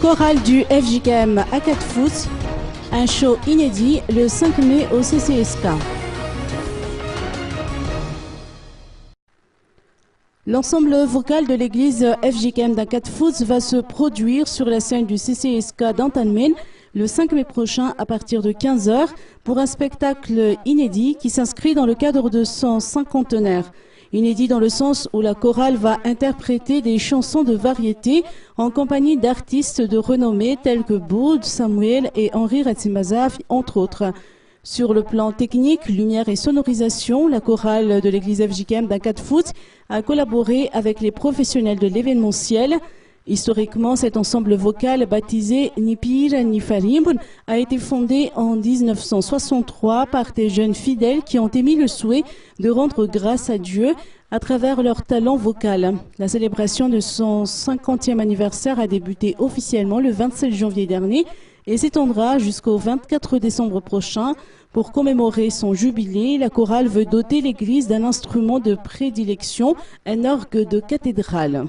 Chorale du FJKM à 4 foot, un show inédit le 5 mai au CCSK. L'ensemble vocal de l'église FJKM d'Akat Foot va se produire sur la scène du CCSK d'Antanmen le 5 mai prochain à partir de 15 h pour un spectacle inédit qui s'inscrit dans le cadre de son cinquantenaire. Inédit dans le sens où la chorale va interpréter des chansons de variété en compagnie d'artistes de renommée tels que Boud, Samuel et Henri Ratsimazaf, entre autres. Sur le plan technique, lumière et sonorisation, la chorale de l'église FJKM d'Akat Foot a collaboré avec les professionnels de l'événementiel. Historiquement, cet ensemble vocal baptisé Ni Pir Ni Farim a été fondé en 1963 par des jeunes fidèles qui ont émis le souhait de rendre grâce à Dieu à travers leur talent vocal. La célébration de son 50e anniversaire a débuté officiellement le 27 janvier dernier et s'étendra jusqu'au 24 décembre prochain. Pour commémorer son jubilé, la chorale veut doter l'église d'un instrument de prédilection, un orgue de cathédrale.